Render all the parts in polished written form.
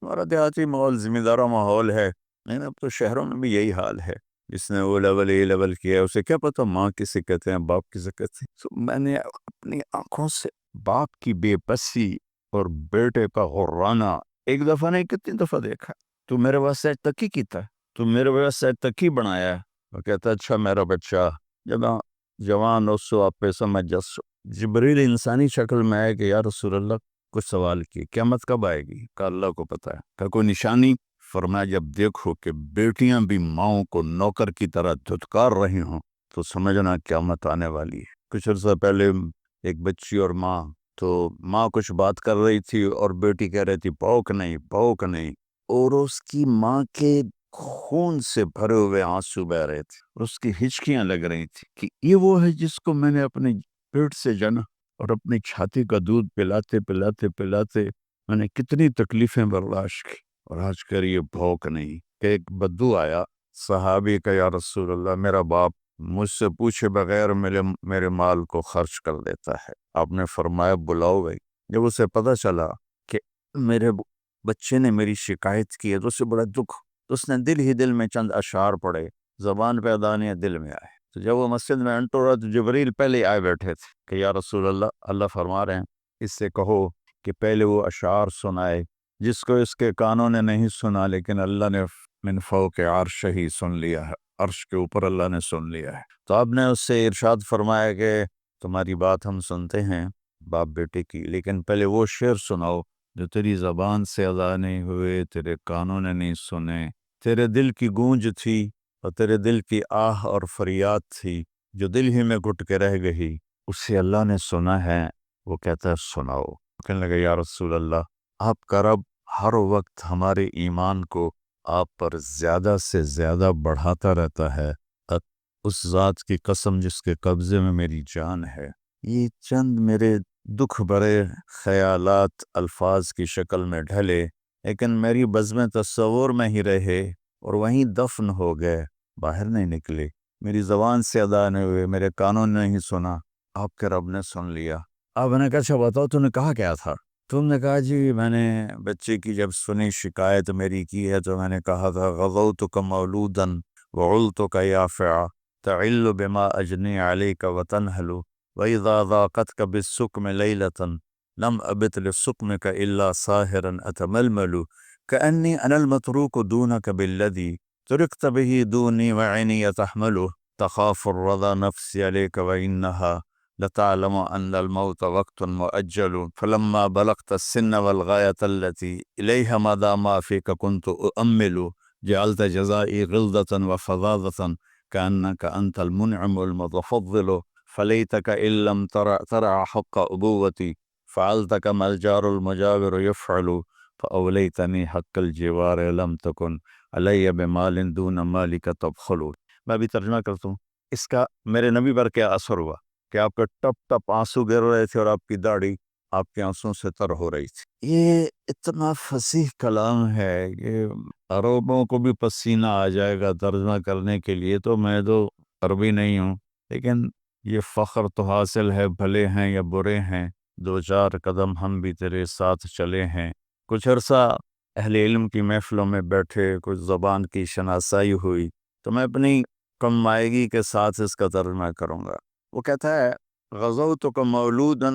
ہمارا دیہاتی ماحول ذمہ دارہ ماحول ہے، نہیں اب تو شہروں میں بھی یہی حال ہے۔ جس نے او لیول اے لیول کیا ہے اسے کیا پتہ ماں کسے کہتے ہیں، باپ کسے کہتے ہیں۔ تو میں نے اپنی آنکھوں سے باپ کی بے بسی اور بیٹے کا غرانہ ایک دفعہ نہیں کتنی دفعہ دیکھا۔ تو میرے واسطے تکی کیتا ہے، تو میرے واسطے تکی بنایا ہے۔ وہ کہتا ہے اچھا میرا بچہ جب جوان اسو آپ پہ سمجھ جسو، جبریل انسانی شکل میں آئے کہ یا رسول اللہ کچھ سوال کی قیامت کب آئے گی؟ کہ اللہ کو پتہ ہے۔ کہ کوئی نشانی؟ فرمایا جب دیکھو کہ بیٹیاں بھی ماؤں کو نوکر کی طرح دھتکار رہی ہوں تو سمجھنا قیامت آنے والی ہے۔ کچھ عرصہ پہلے ایک بچی اور ماں، تو ماں کچھ بات کر رہی تھی اور بیٹی کہہ رہی تھی پوک نہیں پوک نہیں، اور اس کی ماں کے خون سے بھرے ہوئے آنسو بہ رہے تھے اور اس کی ہچکیاں لگ رہی تھی کہ یہ وہ ہے جس کو میں نے اپنے پیٹ سے جنا اور اپنی چھاتی کا دودھ پلاتے پلاتے پلاتے میں نے کتنی تکلیفیں برداشت کی، اور آج کر یہ بھوک نہیں۔ کہ ایک بدو آیا صحابی کا، یا رسول اللہ میرا باپ مجھ سے پوچھے بغیر میرے مال کو خرچ کر دیتا ہے۔ آپ نے فرمایا بلاؤ بھائی۔ جب اسے پتہ چلا کہ میرے بچے نے میری شکایت کی ہے تو اسے بڑا دکھ، تو اس نے دل ہی دل میں چند اشعار پڑھے، زبان پہ ادا نہیں دل میں آئے۔ تو جب وہ مسجد میں انٹر ہوا تو جبریل پہلے آئے بیٹھے تھے کہ یا رسول اللہ فرما رہے ہیں اس سے کہو کہ پہلے وہ اشعار سنائے جس کو اس کے کانوں نے نہیں سنا لیکن اللہ نے من فوق عرش ہی سن لیا ہے، عرش کے اوپر اللہ نے سن لیا ہے۔ تو آپ نے اس سے ارشاد فرمایا کہ تمہاری بات ہم سنتے ہیں باپ بیٹے کی، لیکن پہلے وہ شعر سناؤ جو تیری زبان سے ادا نہیں ہوئے، تیرے کانوں نے نہیں سنے، تیرے دل کی گونج تھی اور تیرے دل کی آہ اور فریاد تھی جو دل ہی میں گھٹ کے رہ گئی، اسے اللہ نے سنا ہے۔ وہ کہتا ہے سناؤ۔ کہنے لگا یا رسول اللہ آپ کا رب ہر وقت ہمارے ایمان کو آپ پر زیادہ سے زیادہ بڑھاتا رہتا ہے، اس ذات کی قسم جس کے قبضے میں میری جان ہے۔ یہ چند میرے دکھ بھرے خیالات الفاظ کی شکل میں ڈھلے لیکن میری بزم تصور میں ہی رہے اور وہیں دفن ہو گئے، باہر نہیں نکلے، میری زبان سے ادا نہیں ہوئے، میرے کانوں نے نہیں سنا، آپ کے رب نے سن لیا۔ آپ نے کہا اچھا بتاؤ تم نے کہا کیا تھا؟ تم نے کہا جی میں نے بچے کی جب سنی شکایت میری کی ہے تو میں نے کہا تھا غضوتک مولودا وعلتک یافعا تعل بما اجنی علیک وتنہل وَإِذَا ذَاقَتْكَ بِالسُّقْمِ لَيْلَةً لَمْ أَبِتْ لِلسُّقْمِكَ إِلَّا سَاهِرًا أَتَمَلْمَلُ كَأَنِّي أَنَا الْمَتْرُوكُ دُونَكَ بِالَّذِي تُرِكْتَ بِهِ دُونِي وَعِنِي يَتَحْمَلُ تَخَافُ الرَّضَى نَفْسِي عَلَيْكَ وَإِنَّهَا لتعلم أن الموت وقت مؤجل فلما بلغت السن والغاية التي إليها مدى ما فيك كنت أؤمل جعلت جزائي غلظة وفظاظة كأنك أنت المنعم المتفضل فليتك إن لم ترع حق أبوتي فعلت كما الجار المجاور يفعل فأوليتني حق الجوار لم تكن علي بمال دون مالك تبخل۔ میں بھی ترجمہ کرتا ہوں اس کا۔ میرے نبی پر کیا اثر ہوا کہ آپ کے ٹپ ٹپ آنسو گر رہے تھے اور آپ کی داڑھی آپ کے آنسوں سے تر ہو رہی تھی۔ یہ اتنا فصیح کلام ہے کہ عربوں کو بھی پسینہ آ جائے گا ترجمہ کرنے کے لیے، تو میں تو عربی نہیں ہوں، لیکن یہ فخر تو حاصل ہے، بھلے ہیں یا برے ہیں دو چار قدم ہم بھی تیرے ساتھ چلے ہیں۔ کچھ عرصہ اہل علم کی محفلوں میں بیٹھے، کچھ زبان کی شناسائی ہوئی، تو میں اپنی کم مائگی کے ساتھ اس کا ترجمہ کروں گا۔ وہ کہتا ہے غزوتک مولودا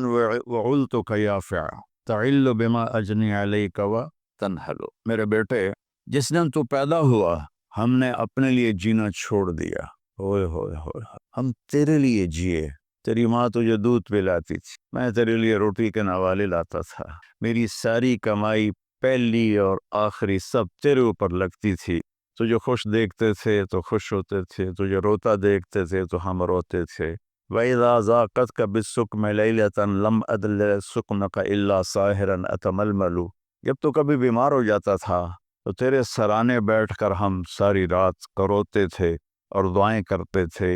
وعلتک یافعا تعل بما اجنی علیک وتنہل، میرے بیٹے جس دن تو پیدا ہوا ہم نے اپنے لیے جینا چھوڑ دیا، ہوئے ہوئے ہوئے ہم تیرے لیے جیے۔ تیری ماں تجھے دودھ پلاتی تھی، میں تیرے لیے روٹی کے نوالے لاتا تھا، میری ساری کمائی پہلی اور آخری سب تیرے اوپر لگتی تھی، تجھے خوش دیکھتے تھے تو خوش ہوتے تھے، تجھے روتا دیکھتے تھے تو ہم روتے تھے۔ وَإِذَا ذَاقَتْكَ بِالسُّقْمِ لَيْلَةً لَمْ أَدْلِ سُقْمَكَ إِلَّا سَاهِرًا أَتَمَلْمَلُ، جب تو کبھی بیمار ہو جاتا تھا تو تیرے سرانے بیٹھ کر ہم ساری رات روتے تھے اور دعائیں کرتے تھے،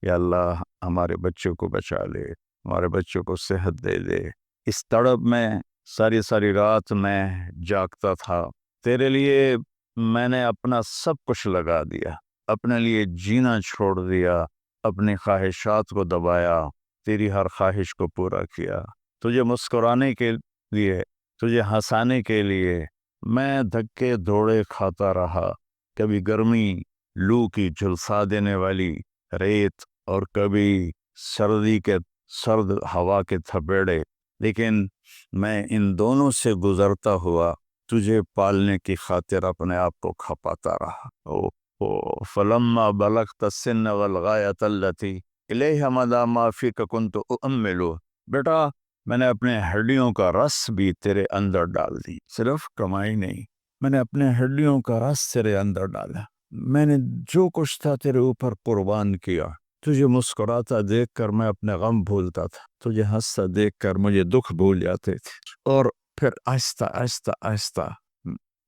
یا اللہ ہمارے بچوں کو بچا لے، ہمارے بچوں کو صحت دے دے۔ اس تڑپ میں ساری ساری رات میں جاگتا تھا، تیرے لیے میں نے اپنا سب کچھ لگا دیا، اپنے لیے جینا چھوڑ دیا، اپنی خواہشات کو دبایا، تیری ہر خواہش کو پورا کیا، تجھے مسکرانے کے لیے، تجھے ہنسانے کے لیے میں دھکے دوڑے کھاتا رہا، کبھی گرمی لو کی جھلسا دینے والی ریت اور کبھی سردی کے سرد ہوا کے تھپیڑے، لیکن میں ان دونوں سے گزرتا ہوا تجھے پالنے کی خاطر اپنے آپ کو کھپاتا رہا۔ فلما بلغت السن والغایۃ التی الیہ مدى ما فیک کنت اؤمل، بیٹا میں نے اپنے ہڈیوں کا رس بھی تیرے اندر ڈال دی، صرف کمائی نہیں، میں نے اپنے ہڈیوں کا رس تیرے اندر ڈالا، میں نے جو کچھ تھا تیرے اوپر قربان کیا۔ تجھے مسکراتا دیکھ کر میں اپنے غم بھولتا تھا، تجھے ہنستا دیکھ کر مجھے دکھ بھول جاتے تھے، اور پھر آہستہ آہستہ آہستہ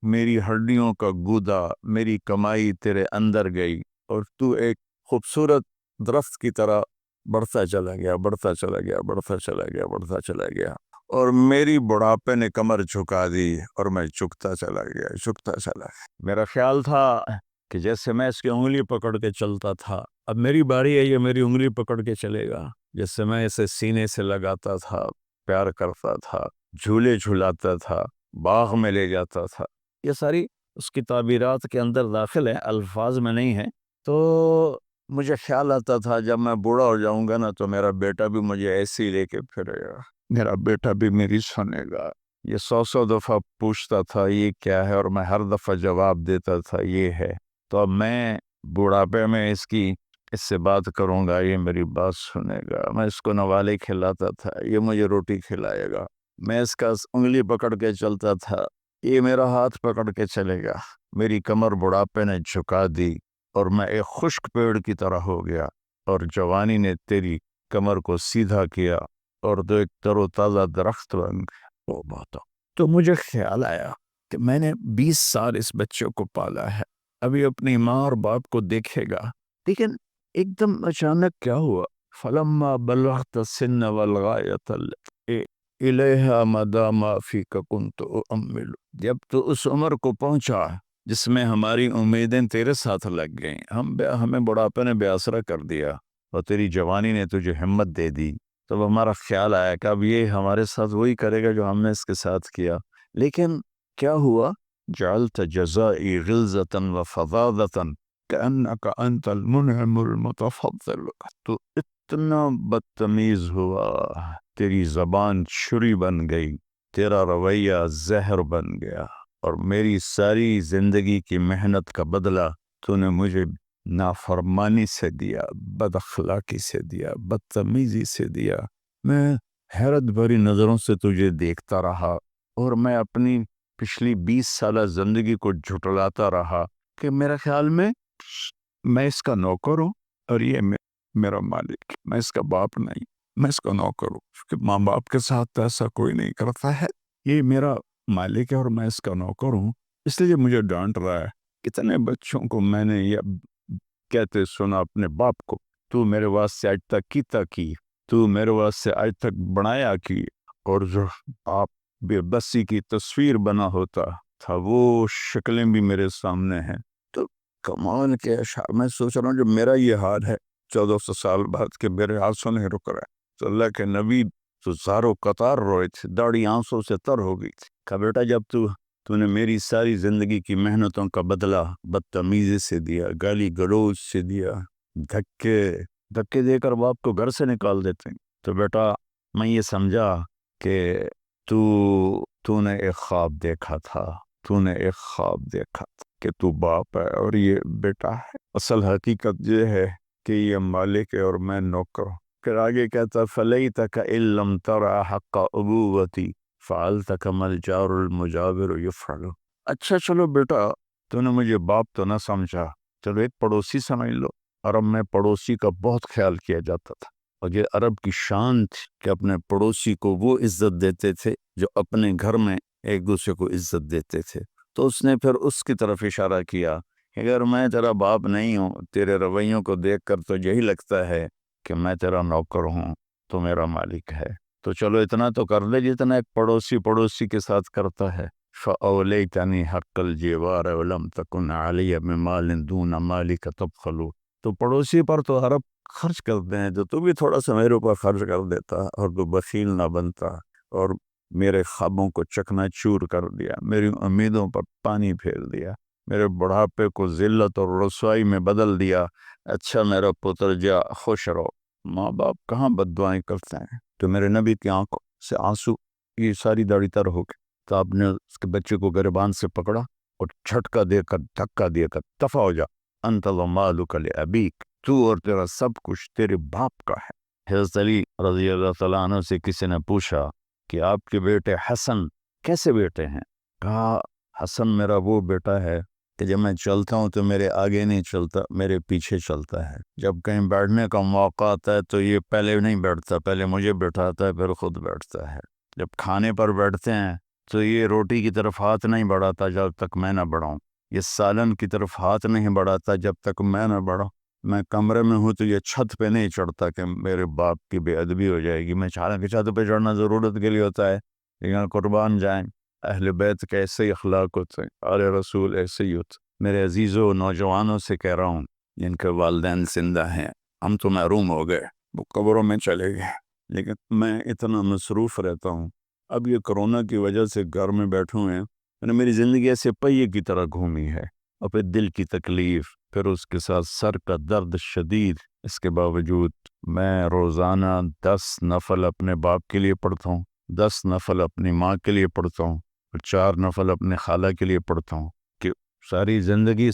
میری ہڈیوں کا گودا، میری کمائی تیرے اندر گئی، اور تو ایک خوبصورت درخت کی طرح بڑھتا چلا گیا، بڑھتا چلا گیا، بڑھتا چلا گیا، بڑھتا چلا گیا، اور میری بڑھاپے نے کمر جھکا دی اور میں جھکتا چلا گیا، جھکتا چلا گیا۔ میرا خیال تھا کہ جیسے میں اس کی انگلی پکڑ کے چلتا تھا، اب میری باری ہے، یہ میری انگلی پکڑ کے چلے گا، جیسے میں اسے سینے سے لگاتا تھا، پیار کرتا تھا، جھولے جھلاتا تھا، باغ میں لے جاتا تھا۔ یہ ساری اس کی تعبیرات کے اندر داخل ہے، الفاظ میں نہیں ہے۔ تو مجھے خیال آتا تھا جب میں بوڑھا ہو جاؤں گا نا تو میرا بیٹا بھی مجھے ایسے ہی لے کے پھرے گا، میرا بیٹا بھی میری سنے گا۔ یہ 100 دفعہ پوچھتا تھا یہ کیا ہے، اور میں ہر دفعہ جواب دیتا تھا یہ ہے۔ تو اب میں بوڑھاپے میں اس سے بات کروں گا، یہ میری بات سنے گا، میں اس کو نوالے کھلاتا تھا، یہ مجھے روٹی کھلائے گا، میں اس کا انگلی پکڑ کے چلتا تھا، یہ میرا ہاتھ پکڑ کے چلے گا۔ میری کمر بڑھاپے نے جھکا دی اور میں ایک خشک پیڑ کی طرح ہو گیا، اور جوانی نے تیری کمر کو سیدھا کیا اور تو ایک تر و تازہ درخت بن گیا۔ وہ بات تو مجھے خیال آیا کہ میں نے 20 سال اس بچے کو پالا ہے، ابھی اپنی ماں اور باپ کو دیکھے گا، لیکن ایک دم اچانک کیا ہوا، فلما بلغت السن والغایۃ الیہ مدى ما فیک کنت اؤمل، جب تو اس عمر کو پہنچا جس میں ہماری امیدیں تیرے ساتھ لگ گئیں، ہمیں بڑھاپے نے بے آسرا کر دیا اور تیری جوانی نے تجھے ہمت دے دی، تب ہمارا خیال آیا کہ اب یہ ہمارے ساتھ وہی کرے گا جو ہم نے اس کے ساتھ کیا۔ لیکن کیا ہوا، جعلت جزائی غلظة وفظاظة كأنك انت المنعم المتفضل، تو اتنا بدتمیز ہوا، تیری زبان چھری بن گئی، تیرا رویہ زہر بن گیا، اور میری ساری زندگی کی محنت کا بدلہ تو نے مجھے نافرمانی سے دیا، بد اخلاقی سے دیا، بدتمیزی سے دیا۔ میں حیرت بھری نظروں سے تجھے دیکھتا رہا، اور میں اپنی پچھلی 20 سالہ زندگی کو جھٹلاتا رہا کہ میرے خیال میں اس کا نوکر ہوں اور یہ میرا مالک، میں اس کا باپ نہیں، میں اس کا نوکر ہوں، کیونکہ ماں باپ کے ساتھ ایسا کوئی نہیں کرتا ہے، یہ میرا مالک ہے اور میں اس کا نوکر ہوں، اس لیے مجھے ڈانٹ رہا ہے۔ کتنے بچوں کو میں نے یہ کہتے سنا اپنے باپ کو، تو میرے واسطے آج تک کیتا کی، تو میرے واسطے آج تک بنایا کی، اور جو آپ بے بسی کی تصویر بنا ہوتا تھا وہ شکلیں بھی میرے سامنے ہیں۔ تو کمال کے اشعار، میں سوچ رہا ہوں جو میرا یہ حال ہے 1400 سال بعد کہ میرے آنسوں نہیں رک رہا ہے، تو اللہ کے نبی تو زارو قطار روئے تھے، داڑھی آنسوں سے تر ہو گئی تھی، کہا بیٹا جب تو نے میری ساری زندگی کی محنتوں کا بدلہ بدتمیزی سے دیا، گالی گلوچ سے دیا، دھکے دے کر باپ کو گھر سے نکال دیتے ہیں، تو بیٹا میں یہ سمجھا کہ تو نے ایک خواب دیکھا تھا، تو نے ایک خواب دیکھا تھا کہ تو باپ ہے اور یہ بیٹا ہے، اصل حقیقت یہ ہے کہ یہ مالک ہے اور میں نوکر ہوں۔ پھر آگے کہتا فلیتک ان لم ترى حق ابوتی فعلت كما الجار المجاور يفعل، اچھا چلو بیٹا تو نے مجھے باپ تو نہ سمجھا، چلو ایک پڑوسی سمجھ لو، عرب میں پڑوسی کا بہت خیال کیا جاتا تھا، اور یہ عرب کی شان تھی کہ اپنے پڑوسی کو وہ عزت دیتے تھے جو اپنے گھر میں ایک دوسرے کو عزت دیتے تھے۔ تو اس نے پھر اس کی طرف اشارہ کیا کہ اگر میں تیرا باپ نہیں ہوں، تیرے رویوں کو دیکھ کر تو یہی لگتا ہے کہ میں تیرا نوکر ہوں، تو میرا مالک ہے، تو چلو اتنا تو کر لے جتنا ایک پڑوسی کے ساتھ کرتا ہے۔ فَأَوْلَيْتَنِي حَقَّ الْجِوَارِ وَلَمْ تَكُنْ عَلِيَّ بِمَالٍ دُونَ مَالِكَ تَبْخَلُ، تو پڑوسی پر تو عرب خرچ کرتے ہیں، تو بھی تھوڑا سا میرے اوپر خرچ کر دیتا اور تو بخیل نہ بنتا، اور میرے خوابوں کو چکنا چور کر دیا، میری امیدوں پر پانی پھیر دیا، میرے بڑھاپے کو ذلت اور رسوائی میں بدل دیا۔ اچھا میرا پتر جا خوش رہو۔ ماں باپ کہاں بد دعائیں کرتے ہیں؟ تو میرے نبی کی آنکھوں سے آنسو کی ساری داڑھی تر ہو گئی، تو آپ نے اس کے بچے کو گریبان سے پکڑا اور جھٹکا دے کر دھکا دے کر دفع ہو جا، انت ومالک لابیک، تو اور تیرا سب کچھ تیرے باپ کا ہے۔ حضرت علی رضی اللہ تعالیٰ عنہ سے کسی نے پوچھا کہ آپ کے بیٹے حسن کیسے بیٹے ہیں؟ کہا حسن میرا وہ بیٹا ہے کہ جب میں چلتا ہوں تو میرے آگے نہیں چلتا، میرے پیچھے چلتا ہے۔ جب کہیں بیٹھنے کا موقع آتا ہے تو یہ پہلے نہیں بیٹھتا، پہلے مجھے بٹھاتا ہے پھر خود بیٹھتا ہے۔ جب کھانے پر بیٹھتے ہیں تو یہ روٹی کی طرف ہاتھ نہیں بڑھاتا جب تک میں نہ بڑھاؤں، یہ سالن کی طرف ہاتھ نہیں بڑھاتا جب تک میں نہ بڑھاؤں۔ میں کمرے میں ہوں تو یہ چھت پہ نہیں چڑھتا کہ میرے باپ کی بے ادبی ہو جائے گی۔ میں حالانکہ چھت پہ چڑھنا ضرورت کے لیے ہوتا ہے، لیکن قربان جائیں اہل بیت کے ایسے ہی اخلاق ہوتے ہیں، آل رسول ایسے ہی ہوتے۔ میرے عزیزوں نوجوانوں سے کہہ رہا ہوں جن کے والدین زندہ ہیں، ہم تو محروم ہو گئے، وہ قبروں میں چلے گئے، لیکن میں اتنا مصروف رہتا ہوں۔ اب یہ کرونا کی وجہ سے گھر میں بیٹھے ہوئے ہیں، میری زندگی ایسے پہیے کی طرح گھومی ہے، اور پھر دل کی تکلیف، پھر اس کے ساتھ سر کا درد شدید۔ اس کے باوجود میں روزانہ 10 نفل اپنے باپ کے لیے پڑھتا ہوں، 10 نفل اپنی ماں کے لیے پڑھتا ہوں، اور 4 نفل اپنے خالہ کے لیے پڑھتا ہوں، کہ ساری زندگی